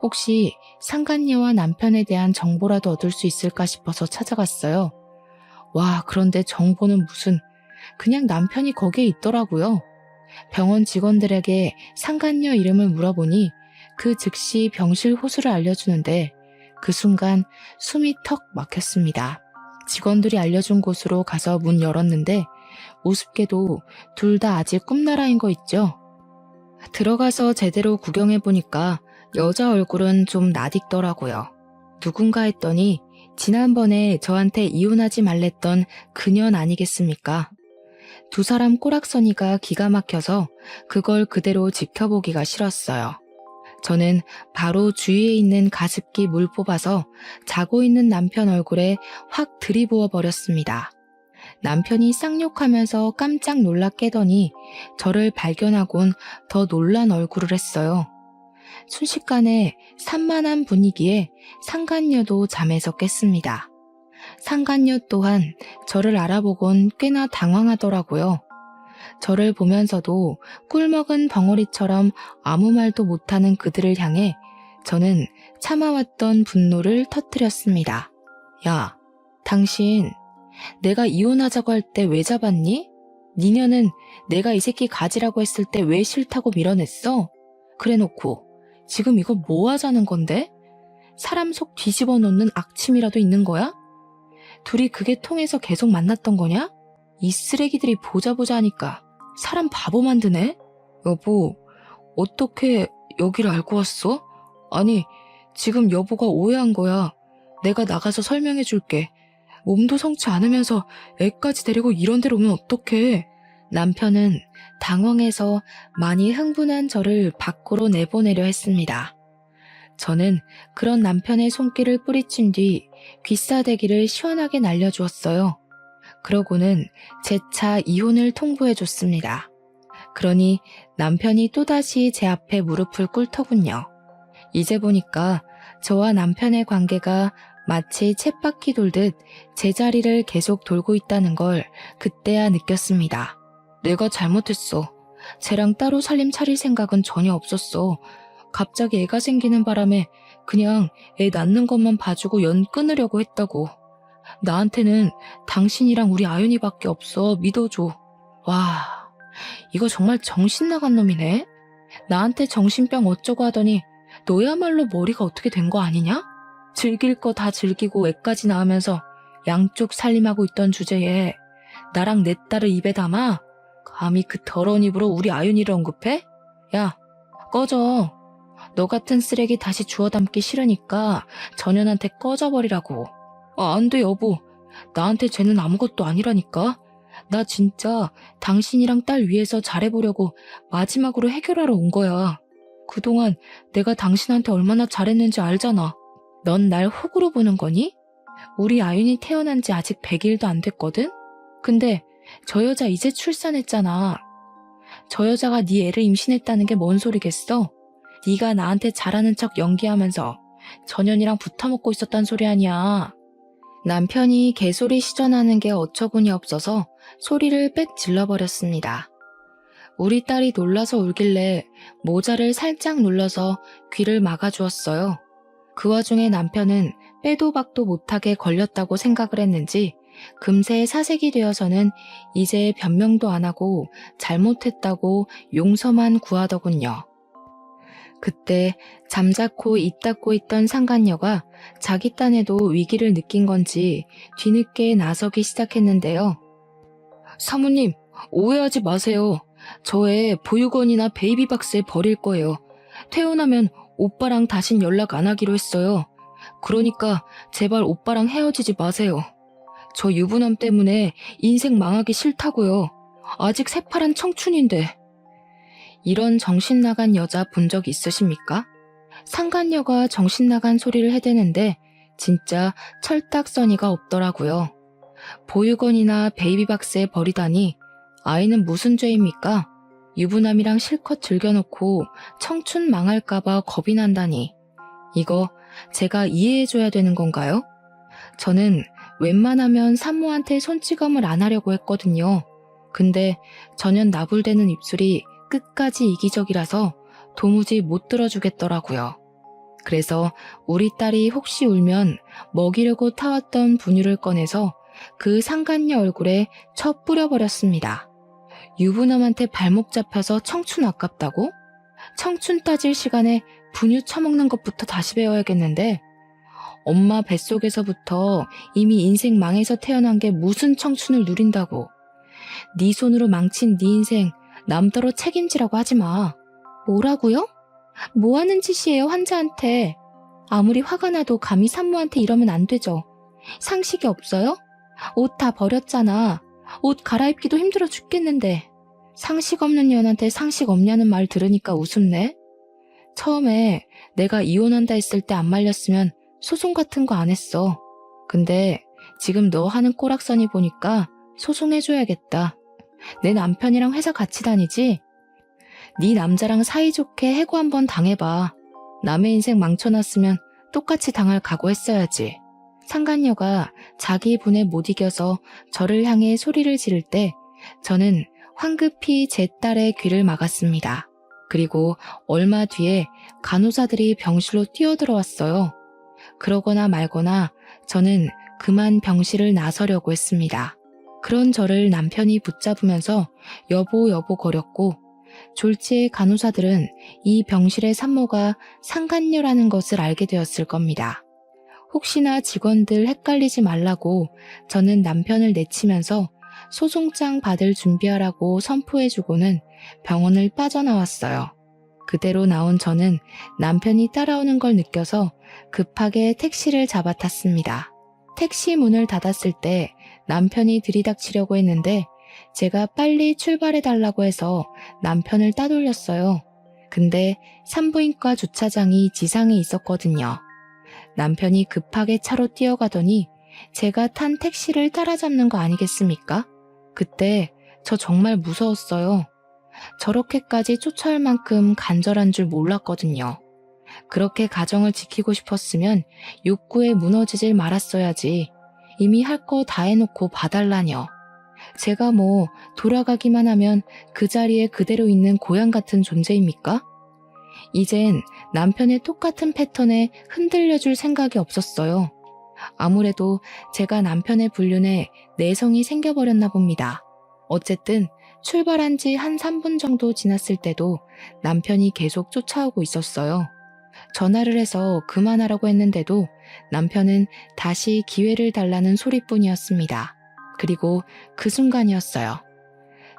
혹시 상간녀와 남편에 대한 정보라도 얻을 수 있을까 싶어서 찾아갔어요. 와, 그런데 정보는 무슨 그냥 남편이 거기에 있더라고요. 병원 직원들에게 상간녀 이름을 물어보니 그 즉시 병실 호수를 알려주는데 그 순간 숨이 턱 막혔습니다. 직원들이 알려준 곳으로 가서 문 열었는데 우습게도 둘 다 아직 꿈나라인 거 있죠? 들어가서 제대로 구경해보니까 여자 얼굴은 좀 낯익더라고요. 누군가 했더니 지난번에 저한테 이혼하지 말랬던 그년 아니겠습니까? 두 사람 꼬락서니가 기가 막혀서 그걸 그대로 지켜보기가 싫었어요. 저는 바로 주위에 있는 가습기 물 뽑아서 자고 있는 남편 얼굴에 확 들이부어 버렸습니다. 남편이 쌍욕하면서 깜짝 놀라 깨더니 저를 발견하곤 더 놀란 얼굴을 했어요. 순식간에 산만한 분위기에 상간녀도 잠에서 깼습니다. 상간녀 또한 저를 알아보곤 꽤나 당황하더라고요. 저를 보면서도 꿀먹은 벙어리처럼 아무 말도 못하는 그들을 향해 저는 참아왔던 분노를 터뜨렸습니다. 야, 당신 내가 이혼하자고 할 때 왜 잡았니? 니녀는 내가 이 새끼 가지라고 했을 때 왜 싫다고 밀어냈어? 그래놓고 지금 이거 뭐 하자는 건데? 사람 속 뒤집어 놓는 악취미라도 있는 거야? 둘이 그게 통해서 계속 만났던 거냐? 이 쓰레기들이 보자 하니까 사람 바보 만드네? 여보, 어떻게 여기를 알고 왔어? 아니, 지금 여보가 오해한 거야. 내가 나가서 설명해 줄게. 몸도 성치 않으면서 애까지 데리고 이런 데로 오면 어떡해? 남편은 당황해서 많이 흥분한 저를 밖으로 내보내려 했습니다. 저는 그런 남편의 손길을 뿌리친 뒤 귀싸대기를 시원하게 날려주었어요. 그러고는 제 차 이혼을 통보해줬습니다. 그러니 남편이 또다시 제 앞에 무릎을 꿇더군요. 이제 보니까 저와 남편의 관계가 마치 쳇바퀴 돌듯 제자리를 계속 돌고 있다는 걸 그때야 느꼈습니다. 내가 잘못했어. 쟤랑 따로 살림 차릴 생각은 전혀 없었어. 갑자기 애가 생기는 바람에 그냥 애 낳는 것만 봐주고 연 끊으려고 했다고. 나한테는 당신이랑 우리 아윤이밖에 없어. 믿어줘. 와, 이거 정말 정신 나간 놈이네. 나한테 정신병 어쩌고 하더니 너야말로 머리가 어떻게 된 거 아니냐? 즐길 거 다 즐기고 애까지 낳으면서 양쪽 살림하고 있던 주제에 나랑 내 딸을 입에 담아? 감히 그 더러운 입으로 우리 아윤이를 언급해? 야, 꺼져. 너 같은 쓰레기 다시 주워 담기 싫으니까 전현한테 꺼져버리라고. 안 돼, 여보. 나한테 쟤는 아무것도 아니라니까. 나 진짜 당신이랑 딸 위해서 잘해보려고 마지막으로 해결하러 온 거야. 그동안 내가 당신한테 얼마나 잘했는지 알잖아. 넌 날 호구로 보는 거니? 우리 아윤이 태어난 지 아직 100일도 안 됐거든? 근데 저 여자 이제 출산했잖아. 저 여자가 네 애를 임신했다는 게 뭔 소리겠어? 네가 나한테 잘하는 척 연기하면서 전현이랑 붙어먹고 있었단 소리 아니야. 남편이 개소리 시전하는 게 어처구니 없어서 소리를 빽 질러버렸습니다. 우리 딸이 놀라서 울길래 모자를 살짝 눌러서 귀를 막아주었어요. 그 와중에 남편은 빼도 박도 못하게 걸렸다고 생각을 했는지 금세 사색이 되어서는 이제 변명도 안 하고 잘못했다고 용서만 구하더군요. 그때 잠자코 입 닫고 있던 상간녀가 자기 딴에도 위기를 느낀 건지 뒤늦게 나서기 시작했는데요. 사모님, 오해하지 마세요. 저 애 보육원이나 베이비박스에 버릴 거예요. 태어나면 오빠랑 다신 연락 안 하기로 했어요. 그러니까 제발 오빠랑 헤어지지 마세요. 저 유부남 때문에 인생 망하기 싫다고요. 아직 새파란 청춘인데. 이런 정신 나간 여자 본 적 있으십니까? 상간녀가 정신 나간 소리를 해대는데 진짜 철딱서니가 없더라고요. 보육원이나 베이비박스에 버리다니 아이는 무슨 죄입니까? 유부남이랑 실컷 즐겨놓고 청춘 망할까봐 겁이 난다니. 이거 제가 이해해줘야 되는 건가요? 저는 웬만하면 산모한테 손찌검을 안 하려고 했거든요. 근데 전혀 나불대는 입술이 끝까지 이기적이라서 도무지 못 들어주겠더라고요. 그래서 우리 딸이 혹시 울면 먹이려고 타왔던 분유를 꺼내서 그 상간녀 얼굴에 쳐 뿌려버렸습니다. 유부남한테 발목 잡혀서 청춘 아깝다고? 청춘 따질 시간에 분유 처먹는 것부터 다시 배워야겠는데 엄마 뱃속에서부터 이미 인생 망해서 태어난 게 무슨 청춘을 누린다고. 네 손으로 망친 네 인생 남더러 책임지라고 하지 마. 뭐라고요? 뭐 하는 짓이에요, 환자한테. 아무리 화가 나도 감히 산모한테 이러면 안 되죠. 상식이 없어요? 옷 다 버렸잖아. 옷 갈아입기도 힘들어 죽겠는데. 상식 없는 년한테 상식 없냐는 말 들으니까 우습네. 처음에 내가 이혼한다 했을 때 안 말렸으면 소송 같은 거 안 했어. 근데 지금 너 하는 꼬락서니 보니까 소송해줘야겠다. 내 남편이랑 회사 같이 다니지? 네 남자랑 사이좋게 해고 한번 당해봐. 남의 인생 망쳐놨으면 똑같이 당할 각오했어야지. 상간녀가 자기 분에 못 이겨서 저를 향해 소리를 지를 때 저는 황급히 제 딸의 귀를 막았습니다. 그리고 얼마 뒤에 간호사들이 병실로 뛰어들어왔어요. 그러거나 말거나 저는 그만 병실을 나서려고 했습니다. 그런 저를 남편이 붙잡으면서 여보 여보 거렸고 졸지에 간호사들은 이 병실의 산모가 상간녀라는 것을 알게 되었을 겁니다. 혹시나 직원들 헷갈리지 말라고 저는 남편을 내치면서 소송장 받을 준비하라고 선포해주고는 병원을 빠져나왔어요. 그대로 나온 저는 남편이 따라오는 걸 느껴서 급하게 택시를 잡아 탔습니다. 택시 문을 닫았을 때 남편이 들이닥치려고 했는데 제가 빨리 출발해달라고 해서 남편을 따돌렸어요. 근데 산부인과 주차장이 지상에 있었거든요. 남편이 급하게 차로 뛰어가더니 제가 탄 택시를 따라잡는 거 아니겠습니까? 그때 저 정말 무서웠어요. 저렇게까지 쫓아올 만큼 간절한 줄 몰랐거든요. 그렇게 가정을 지키고 싶었으면 욕구에 무너지질 말았어야지. 이미 할 거 다 해놓고 봐달라뇨. 제가 돌아가기만 하면 그 자리에 그대로 있는 고향 같은 존재입니까? 이젠 남편의 똑같은 패턴에 흔들려줄 생각이 없었어요. 아무래도 제가 남편의 불륜에 내성이 생겨버렸나 봅니다. 어쨌든 출발한 지 한 3분 정도 지났을 때도 남편이 계속 쫓아오고 있었어요. 전화를 해서 그만하라고 했는데도 남편은 다시 기회를 달라는 소리뿐이었습니다. 그리고 그 순간이었어요.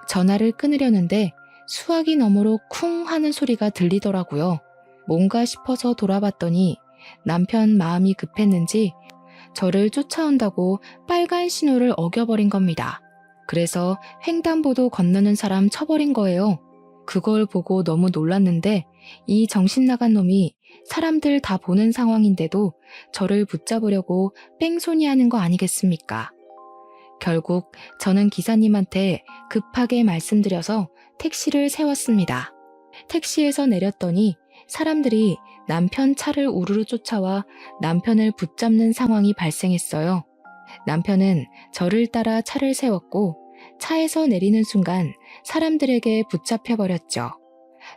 전화를 끊으려는데 수화기 너머로 쿵 하는 소리가 들리더라고요. 뭔가 싶어서 돌아봤더니 남편 마음이 급했는지 저를 쫓아온다고 빨간 신호를 어겨버린 겁니다. 그래서 횡단보도 건너는 사람 쳐버린 거예요. 그걸 보고 너무 놀랐는데 이 정신나간 놈이 사람들 다 보는 상황인데도 저를 붙잡으려고 뺑소니 하는 거 아니겠습니까? 결국 저는 기사님한테 급하게 말씀드려서 택시를 세웠습니다. 택시에서 내렸더니 사람들이 남편 차를 우르르 쫓아와 남편을 붙잡는 상황이 발생했어요. 남편은 저를 따라 차를 세웠고 차에서 내리는 순간 사람들에게 붙잡혀버렸죠.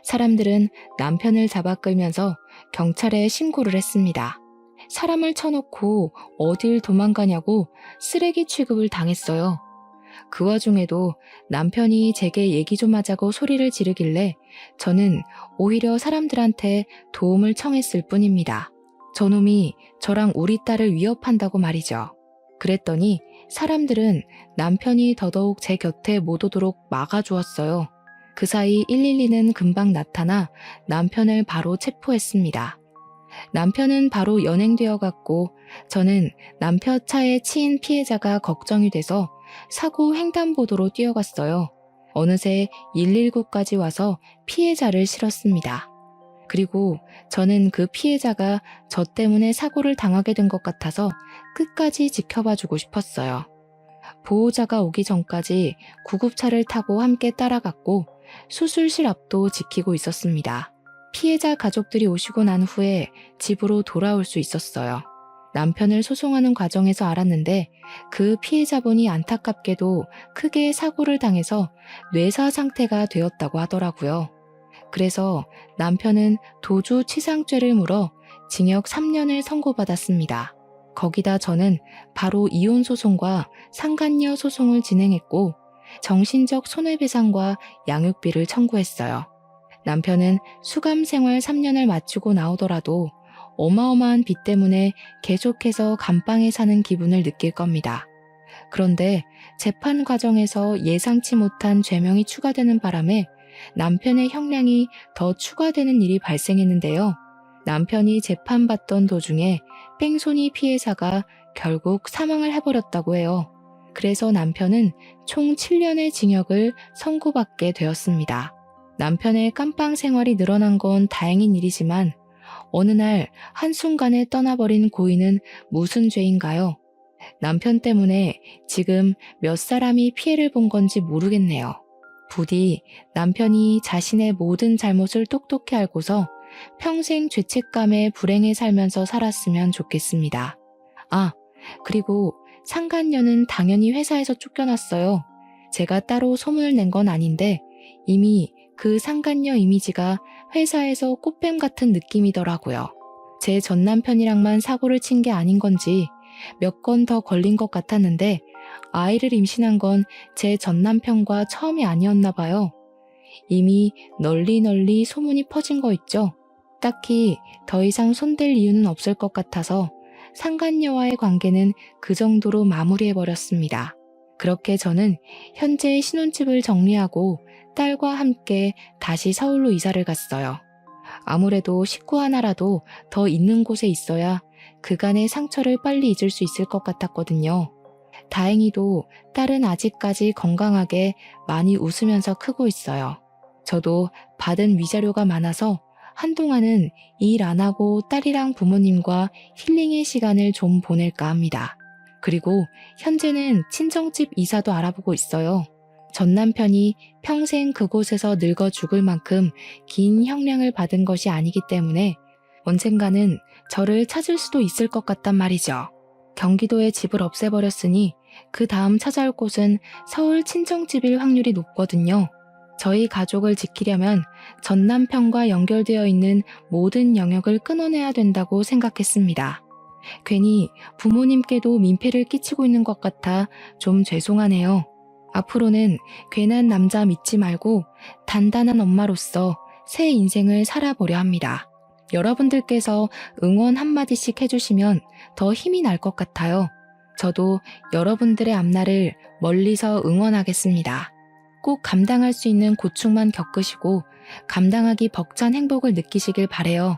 사람들은 남편을 잡아 끌면서 경찰에 신고를 했습니다. 사람을 쳐놓고 어딜 도망가냐고 쓰레기 취급을 당했어요. 그 와중에도 남편이 제게 얘기 좀 하자고 소리를 지르길래 저는 오히려 사람들한테 도움을 청했을 뿐입니다. 저놈이 저랑 우리 딸을 위협한다고 말이죠. 그랬더니 사람들은 남편이 더더욱 제 곁에 못 오도록 막아주었어요. 그 사이 112는 금방 나타나 남편을 바로 체포했습니다. 남편은 바로 연행되어 갔고 저는 남편 차에 치인 피해자가 걱정이 돼서 사고 횡단보도로 뛰어갔어요. 어느새 119까지 와서 피해자를 실었습니다. 그리고 저는 그 피해자가 저 때문에 사고를 당하게 된 것 같아서 끝까지 지켜봐주고 싶었어요. 보호자가 오기 전까지 구급차를 타고 함께 따라갔고 수술실 앞도 지키고 있었습니다. 피해자 가족들이 오시고 난 후에 집으로 돌아올 수 있었어요. 남편을 소송하는 과정에서 알았는데 그 피해자분이 안타깝게도 크게 사고를 당해서 뇌사 상태가 되었다고 하더라고요. 그래서 남편은 도주치상죄를 물어 징역 3년을 선고받았습니다. 거기다 저는 바로 이혼 소송과 상간녀 소송을 진행했고 정신적 손해배상과 양육비를 청구했어요. 남편은 수감 생활 3년을 마치고 나오더라도 어마어마한 빚 때문에 계속해서 감방에 사는 기분을 느낄 겁니다. 그런데 재판 과정에서 예상치 못한 죄명이 추가되는 바람에 남편의 형량이 더 추가되는 일이 발생했는데요. 남편이 재판받던 도중에 뺑소니 피해자가 결국 사망을 해버렸다고 해요. 그래서 남편은 총 7년의 징역을 선고받게 되었습니다. 남편의 깜빵 생활이 늘어난 건 다행인 일이지만 어느 날 한순간에 떠나버린 고인은 무슨 죄인가요? 남편 때문에 지금 몇 사람이 피해를 본 건지 모르겠네요. 부디 남편이 자신의 모든 잘못을 똑똑히 알고서 평생 죄책감에 불행해 살면서 살았으면 좋겠습니다. 그리고 상간녀는 당연히 회사에서 쫓겨났어요. 제가 따로 소문을 낸 건 아닌데 이미 그 상간녀 이미지가 회사에서 꽃뱀 같은 느낌이더라고요. 제 전 남편이랑만 사고를 친 게 아닌 건지 몇 건 더 걸린 것 같았는데 아이를 임신한 건 제 전 남편과 처음이 아니었나 봐요. 이미 널리 소문이 퍼진 거 있죠. 딱히 더 이상 손댈 이유는 없을 것 같아서 상간녀와의 관계는 그 정도로 마무리해버렸습니다. 그렇게 저는 현재 신혼집을 정리하고 딸과 함께 다시 서울로 이사를 갔어요. 아무래도 식구 하나라도 더 있는 곳에 있어야 그간의 상처를 빨리 잊을 수 있을 것 같았거든요. 다행히도 딸은 아직까지 건강하게 많이 웃으면서 크고 있어요. 저도 받은 위자료가 많아서 한동안은 일 안 하고 딸이랑 부모님과 힐링의 시간을 좀 보낼까 합니다. 그리고 현재는 친정집 이사도 알아보고 있어요. 전 남편이 평생 그곳에서 늙어 죽을 만큼 긴 형량을 받은 것이 아니기 때문에 언젠가는 저를 찾을 수도 있을 것 같단 말이죠. 경기도에 집을 없애버렸으니 그 다음 찾아올 곳은 서울 친정집일 확률이 높거든요. 저희 가족을 지키려면 전 남편과 연결되어 있는 모든 영역을 끊어내야 된다고 생각했습니다. 괜히 부모님께도 민폐를 끼치고 있는 것 같아 좀 죄송하네요. 앞으로는 괜한 남자 믿지 말고 단단한 엄마로서 새 인생을 살아보려 합니다. 여러분들께서 응원 한마디씩 해주시면 더 힘이 날 것 같아요. 저도 여러분들의 앞날을 멀리서 응원하겠습니다. 꼭 감당할 수 있는 고충만 겪으시고 감당하기 벅찬 행복을 느끼시길 바래요.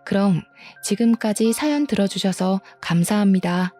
그럼 지금까지 사연 들어주셔서 감사합니다.